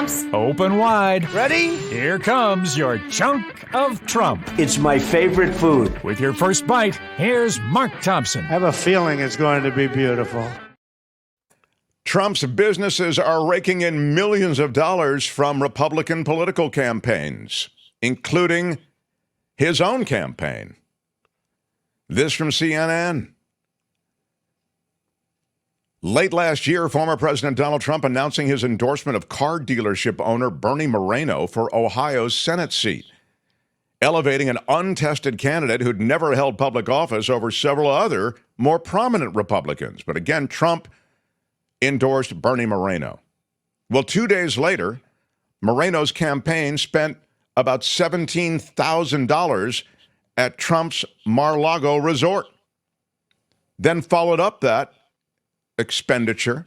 Trumps. Open wide. Ready? Here comes your chunk of Trump. It's my favorite food. With your first bite, here's Mark Thompson. I have a feeling it's going to be beautiful. Trump's businesses are raking in millions of dollars from Republican political campaigns, including his own campaign. This from CNN. Late last year, former President Donald Trump announcing his endorsement of car dealership owner Bernie Moreno for Ohio's Senate seat, elevating an untested candidate who'd never held public office over several other more prominent Republicans. But again, Trump endorsed Bernie Moreno. Well, 2 days later, Moreno's campaign spent about $17,000 at Trump's Mar-a-Lago resort. Then followed up that expenditure,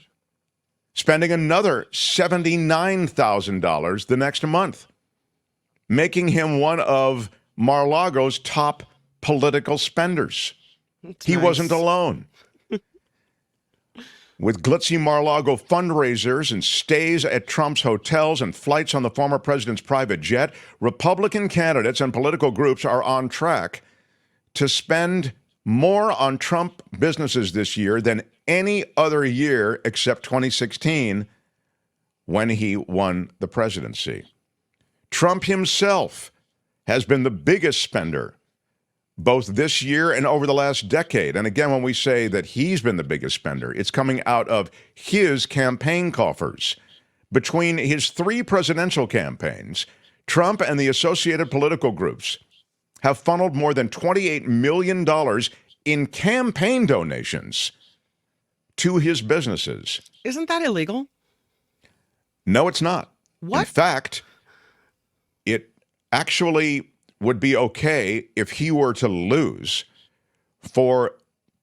spending another $79,000 the next month, making him one of Mar-a-Lago's top political spenders. He wasn't alone. With glitzy Mar-a-Lago fundraisers and stays at Trump's hotels and flights on the former president's private jet, Republican candidates and political groups are on track to spend more on Trump businesses this year than any other year except 2016, when he won the presidency. Trump himself has been the biggest spender both this year and over the last decade. And again, when we say that he's been the biggest spender, it's coming out of his campaign coffers. Between his 3 presidential campaigns, Trump and the associated political groups have funneled more than $28 million in campaign donations to his businesses. Isn't that illegal? No, it's not. What? In fact, it actually would be okay if he were to lose, for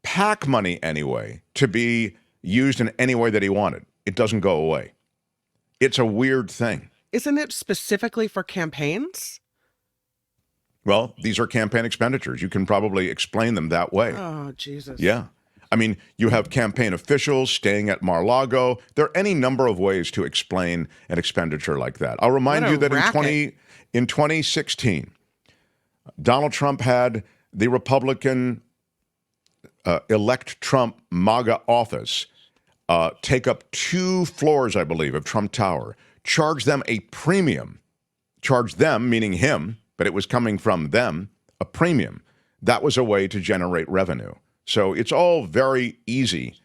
PAC money anyway, to be used in any way that he wanted. It doesn't go away. It's a weird thing. Isn't it specifically for campaigns? Well, these are campaign expenditures. You can probably explain them that way. Oh, Jesus. Yeah. I mean, you have campaign officials staying at Mar-a-Lago. There are any number of ways to explain an expenditure like that. I'll remind you that in 2016, Donald Trump had the Republican elect Trump MAGA office take up 2 floors, I believe, of Trump Tower, charge them a premium, charge them, meaning him, but it was coming from them, a premium. That was a way to generate revenue. So it's all very easy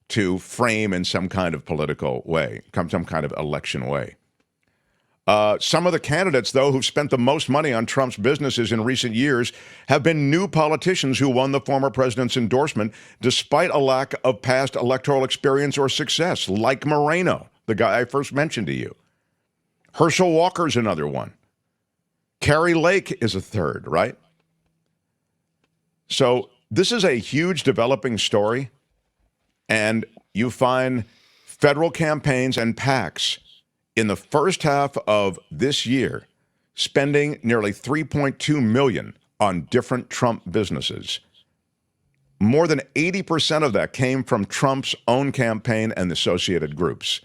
to frame in some kind of political way, some kind of election way. Some of the candidates, though, who've spent the most money on Trump's businesses in recent years have been new politicians who won the former president's endorsement despite a lack of past electoral experience or success, like Moreno, the guy I first mentioned to you. Herschel Walker's another one. Carrie Lake is a third, right? So this is a huge developing story, and you find federal campaigns and PACs in the first half of this year spending nearly $3.2 million on different Trump businesses. More than 80% of that came from Trump's own campaign and associated groups.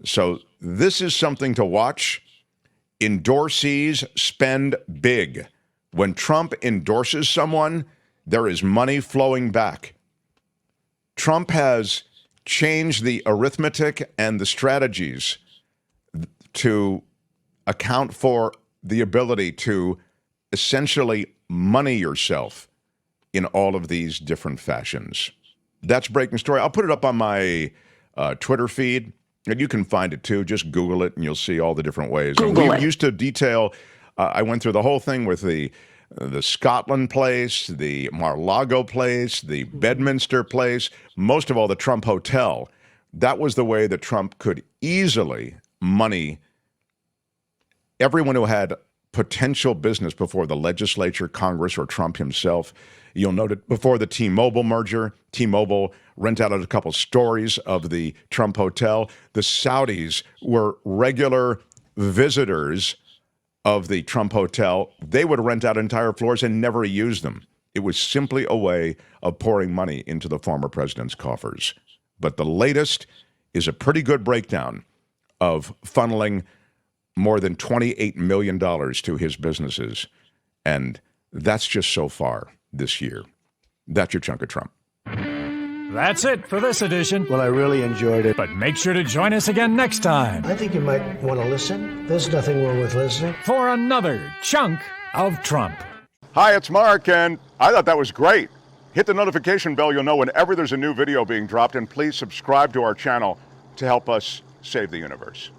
So this is something to watch. Endorsees spend big. When Trump endorses someone, there is money flowing back. Trump has changed the arithmetic and the strategies to account for the ability to essentially money yourself in all of these different fashions. That's Breaking Story. I'll put it up on my Twitter feed, and you can find it too. Just Google it, and you'll see all the different ways. We used to detail, I went through the whole thing with the Scotland place, the Mar-a-Lago place, the Bedminster place, most of all the Trump Hotel. That was the way that Trump could easily money everyone who had potential business before the legislature, Congress, or Trump himself. You'll note it before the T-Mobile merger. T-Mobile rented out a couple stories of the Trump Hotel. The Saudis were regular visitors of the Trump Hotel. They would rent out entire floors and never use them. It was simply a way of pouring money into the former president's coffers. But the latest is a pretty good breakdown of funneling more than $28 million to his businesses. And that's just so far this year. That's your chunk of Trump. That's it for this edition. Well, I really enjoyed it. But make sure to join us again next time I think you might want to listen. There's nothing wrong with listening. for another chunk of Trump. Hi, it's Mark, and I thought that was great. Hit the notification bell, you'll know whenever there's a new video being dropped, and please subscribe to our channel to help us save the universe.